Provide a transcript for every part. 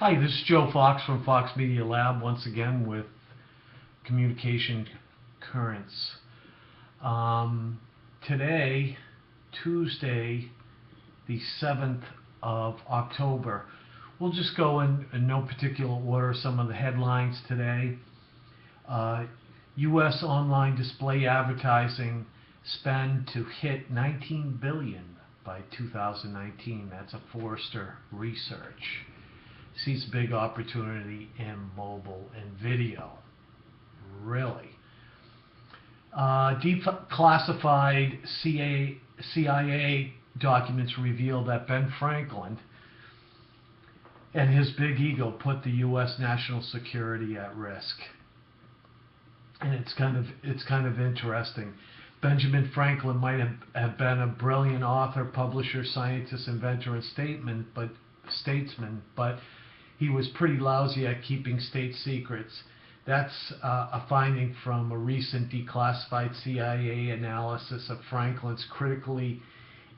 Hi, this is Joe Fox from Fox Media Lab once again with Communication Currents. Today, Tuesday, the 7th of October, we'll just go in no particular order some of the headlines today. U.S. online display advertising spend to hit $19 billion by 2019. That's a Forrester research. Sees big opportunity in mobile and video. Really. Declassified CIA documents reveal that Ben Franklin and his big ego put the U.S. national security at risk. And it's kind of interesting. Benjamin Franklin might have been a brilliant author, publisher, scientist, inventor, and statesman, but he was pretty lousy at keeping state secrets. That's a finding from a recent declassified CIA analysis of Franklin's critically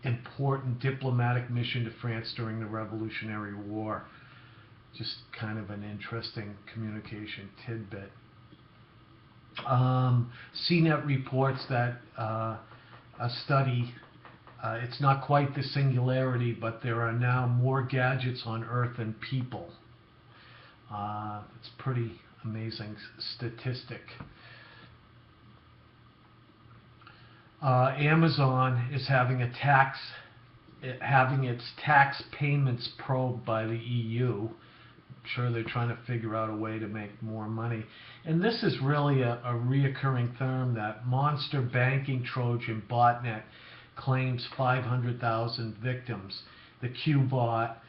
important diplomatic mission to France during the Revolutionary War. Just kind of an interesting communication tidbit. CNET reports that a study, it's not quite the singularity, but there are now more gadgets on Earth than people. It's a pretty amazing statistic. Amazon is having its tax payments probed by the EU. I'm sure they're trying to figure out a way to make more money. And this is really a reoccurring term, that monster banking Trojan botnet claims 500,000 victims. The Q-bot,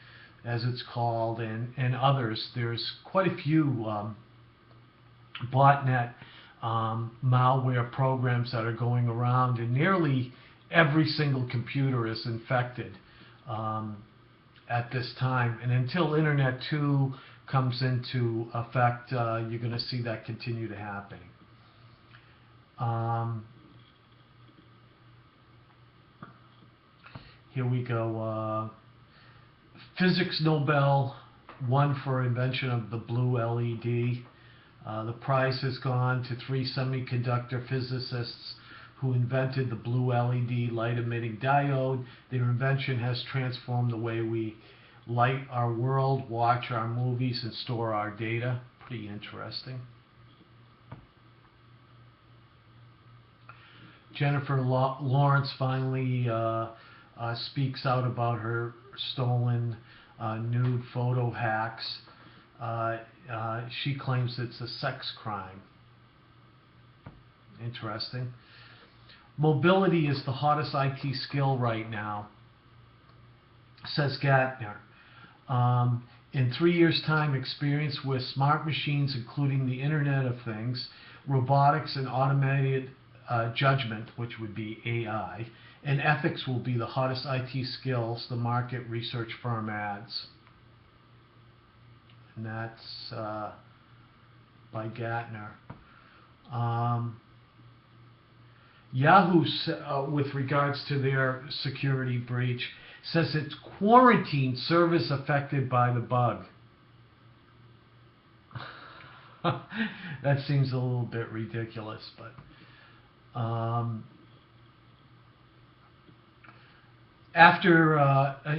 as it's called, and others. There's quite a few botnet malware programs that are going around, and nearly every single computer is infected at this time. And until Internet 2 comes into effect, you're going to see that continue to happen. Here we go. Physics Nobel won for invention of the blue LED. The prize has gone to 3 semiconductor physicists who invented the blue LED light-emitting diode. Their invention has transformed the way we light our world, watch our movies, and store our data. Pretty interesting. Jennifer Lawrence finally speaks out about her stolen nude photo hacks. She claims it's a sex crime. Interesting. Mobility is the hottest IT skill right now, says Gartner. In 3 years' time, experience with smart machines, including the Internet of Things, robotics, and automated judgment, which would be AI, and ethics will be the hottest IT skills, the market research firm adds. And that's by Gartner. Yahoo, with regards to their security breach, says it's quarantined servers affected by the bug. That seems a little bit ridiculous, but after,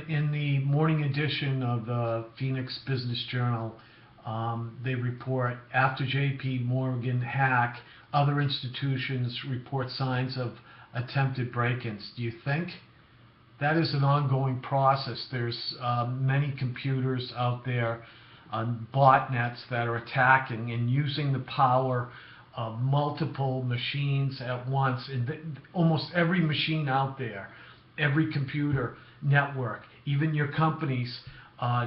in the morning edition of the Phoenix Business Journal, they report, after JP Morgan hack, other institutions report signs of attempted break-ins. Do you think? That is an ongoing process. There's many computers out there on botnets that are attacking and using the power of multiple machines at once. And almost every machine out there, every computer network, even your company's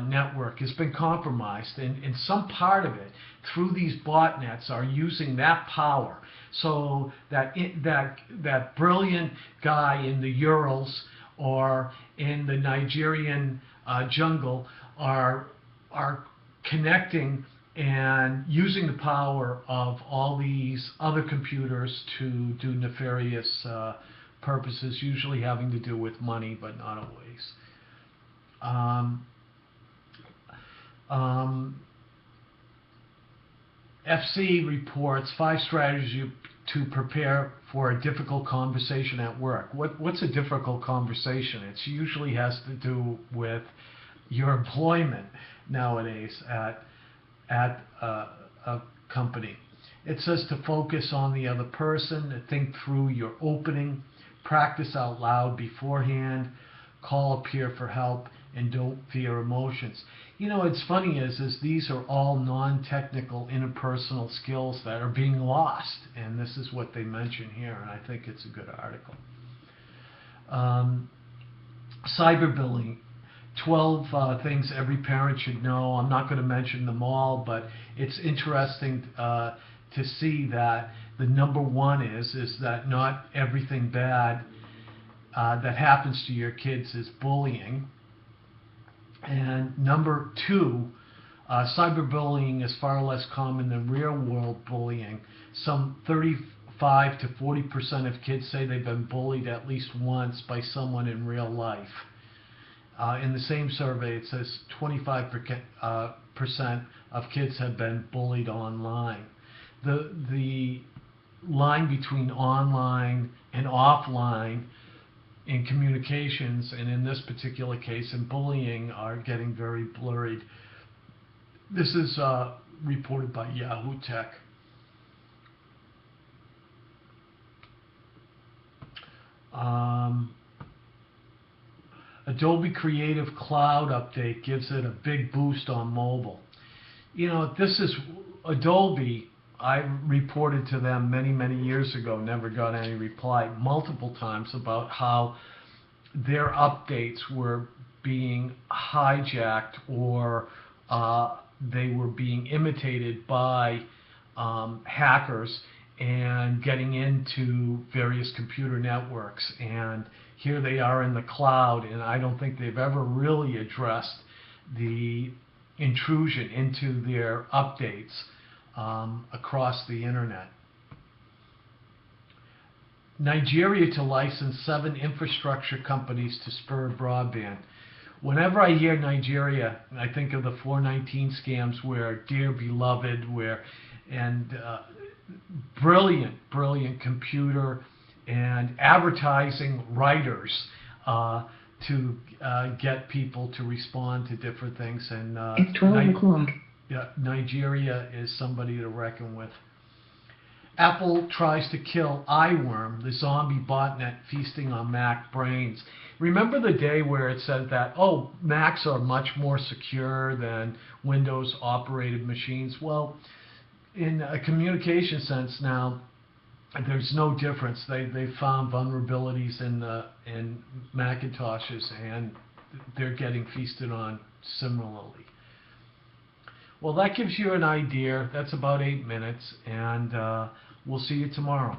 network has been compromised, and some part of it through these botnets are using that power, so that that brilliant guy in the Urals or in the Nigerian jungle are connecting and using the power of all these other computers to do nefarious purposes, usually having to do with money, but not always. Um, FC reports 5 strategies to prepare for a difficult conversation at work. What's a difficult conversation? It usually has to do with your employment nowadays at a company. It says to focus on the other person, to think through your opening, practice out loud beforehand, call a peer for help, and don't fear emotions. You know, what's funny is these are all non-technical interpersonal skills that are being lost, and this is what they mention here, and I think it's a good article. Cyberbullying. 12 things every parent should know. I'm not going to mention them all, but it's interesting to see that the number one is that not everything bad that happens to your kids is bullying. And number two, cyberbullying is far less common than real world bullying. Some 35 to 40% of kids say they've been bullied at least once by someone in real life. In the same survey, it says 25% of kids have been bullied online. The line between online and offline in communications, and in this particular case in bullying, are getting very blurred. This is reported by Yahoo Tech. Adobe Creative Cloud update gives it a big boost on mobile. You know, this is Adobe. I reported to them many years ago, never got any reply, multiple times about how their updates were being hijacked or they were being imitated by hackers and getting into various computer networks. And here they are in the cloud, and I don't think they've ever really addressed the intrusion into their updates across the internet. Nigeria to license 7 infrastructure companies to spur broadband. Whenever I hear Nigeria, I think of the 419 scams where Dear Beloved, and brilliant computer and advertising writers to get people to respond to different things. And it's 12 o'clock. Yeah, Nigeria is somebody to reckon with. Apple tries to kill iWorm, the zombie botnet feasting on Mac brains. Remember the day where it said that, oh, Macs are much more secure than Windows operated machines? Well, in a communication sense now, there's no difference. They found vulnerabilities in Macintoshes, and they're getting feasted on similarly. Well, that gives you an idea. That's about 8 minutes, and we'll see you tomorrow.